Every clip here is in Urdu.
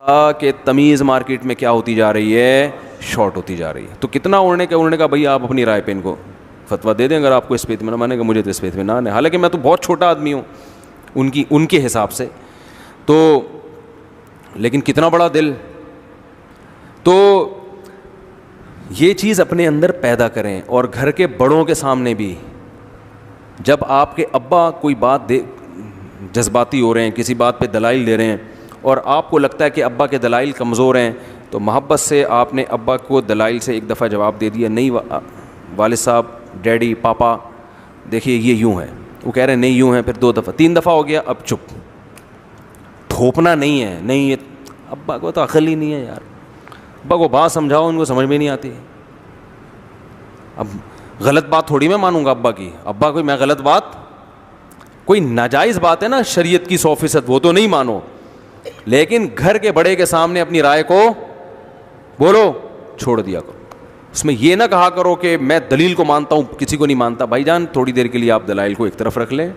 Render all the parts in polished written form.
کہ تمیز مارکیٹ میں کیا ہوتی جا رہی ہے, شارٹ ہوتی جا رہی ہے. تو کتنا انہوں نے کہا بھائی آپ اپنی رائے پہ ان کو فتویٰ دے دیں اگر آپ کو اس پہ اطمینان. میں نے کہا مجھے تو اس پہ اطمینان ہے, حالانکہ میں تو بہت چھوٹا آدمی ہوں ان کے حساب سے, تو لیکن کتنا بڑا دل. تو یہ چیز اپنے اندر پیدا کریں, اور گھر کے بڑوں کے سامنے بھی. جب آپ کے ابا کوئی بات جذباتی ہو رہے ہیں, کسی بات پہ دلائل دے رہے ہیں, اور آپ کو لگتا ہے کہ ابا کے دلائل کمزور ہیں, تو محبت سے آپ نے ابا کو دلائل سے ایک دفعہ جواب دے دیا, نہیں والد صاحب, ڈیڈی, پاپا دیکھیے یہ یوں ہے. وہ کہہ رہے ہیں نہیں یوں ہے, پھر 2 دفعہ 3 دفعہ ہو گیا, اب چپ. تھوپنا نہیں ہے, نہیں یہ ابا کو تو عقل ہی نہیں ہے یار, ابا کو بات سمجھاؤ ان کو سمجھ میں نہیں آتی. اب غلط بات تھوڑی میں مانوں گا ابا کی, ابا کوئی میں غلط بات, کوئی ناجائز بات ہے نا شریعت کی 100%, وہ تو نہیں مانو, لیکن گھر کے بڑے کے سامنے اپنی رائے کو بولو, چھوڑ دیا کرو. اس میں یہ نہ کہا کرو کہ میں دلیل کو مانتا ہوں کسی کو نہیں مانتا. بھائی جان تھوڑی دیر کے لیے آپ دلائل کو ایک طرف رکھ لیں,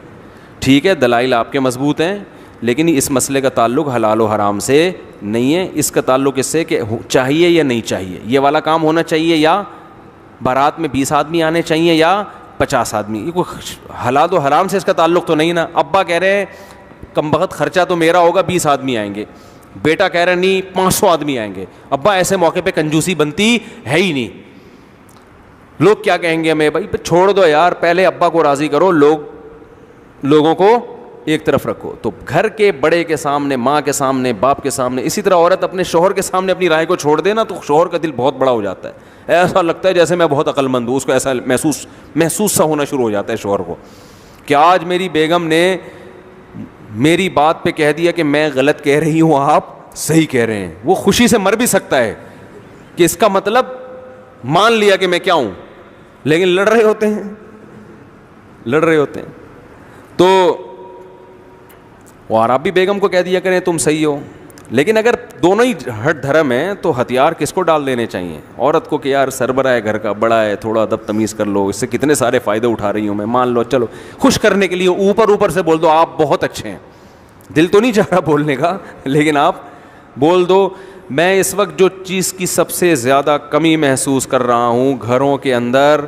ٹھیک ہے دلائل آپ کے مضبوط ہیں, لیکن اس مسئلے کا تعلق حلال و حرام سے نہیں ہے. اس کا تعلق اس سے کہ چاہیے یا نہیں چاہیے, یہ والا کام ہونا چاہیے, یا بارات میں 20 آدمی آنے چاہیے یا 50 آدمی. یہ کوئی حلال و حرام سے اس کا تعلق تو نہیں نا. ابا کہہ رہے ہیں کم بخت خرچہ تو میرا ہوگا, 20 آدمی آئیں گے. بیٹا کہہ رہے ہیں نہیں 500 آدمی آئیں گے. ابا ایسے موقع پہ کنجوسی بنتی ہے ہی نہیں. لوگ کیا کہیں گے ہمیں, بھائی چھوڑ دو یار, پہلے ابا کو راضی کرو, لوگوں کو ایک طرف رکھو. تو گھر کے بڑے کے سامنے, ماں کے سامنے, باپ کے سامنے, اسی طرح عورت اپنے شوہر کے سامنے اپنی رائے کو چھوڑ دے نا, تو شوہر کا دل بہت بڑا ہو جاتا ہے. ایسا لگتا ہے جیسے میں بہت عقل مند ہوں, اس کو ایسا محسوس سا ہونا شروع ہو جاتا ہے شوہر کو, کہ آج میری بیگم نے میری بات پہ کہہ دیا کہ میں غلط کہہ رہی ہوں, آپ صحیح کہہ رہے ہیں. وہ خوشی سے مر بھی سکتا ہے کہ اس کا مطلب مان لیا کہ میں کیا ہوں, لیکن لڑ رہے ہوتے ہیں. تو اور آپ بھی بیگم کو کہہ دیا کریں تم صحیح ہو. لیکن اگر دونوں ہی ہٹ دھرم ہیں تو ہتھیار کس کو ڈال دینے چاہیے, عورت کو, کہ یار سربراہ ہے گھر کا, بڑا ہے, تھوڑا ادب تمیز کر لو, اس سے کتنے سارے فائدے اٹھا رہی ہوں میں, مان لو, چلو خوش کرنے کے لیے اوپر سے بول دو آپ بہت اچھے ہیں. دل تو نہیں چاہ رہا بولنے کا, لیکن آپ بول دو میں اس وقت جو چیز کی سب سے زیادہ کمی محسوس کر رہا ہوں گھروں کے اندر,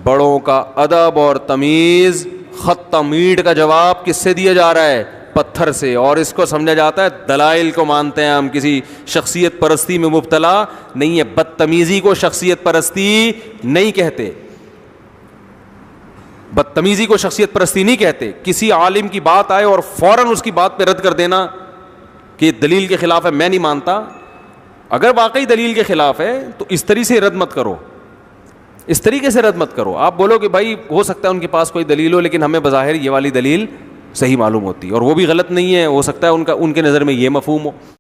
بڑوں کا ادب اور تمیز. خط میٹ کا جواب کس سے دیا جا رہا ہے, پتھر سے, اور اس کو سمجھا جاتا ہے دلائل کو مانتے ہیں ہم, کسی شخصیت پرستی میں مبتلا نہیں ہے. بدتمیزی کو شخصیت پرستی نہیں کہتے, بدتمیزی کو شخصیت پرستی نہیں کہتے. کسی عالم کی بات آئے اور فوراً اس کی بات پہ رد کر دینا کہ دلیل کے خلاف ہے, میں نہیں مانتا. اگر واقعی دلیل کے خلاف ہے تو اس طریقے سے رد مت کرو, اس طریقے سے رد مت کرو. آپ بولو کہ بھائی ہو سکتا ہے ان کے پاس کوئی دلیل ہو, لیکن ہمیں بظاہر یہ والی دلیل صحیح معلوم ہوتی ہے, اور وہ بھی غلط نہیں ہے, ہو سکتا ہے ان کے نظر میں یہ مفہوم ہو.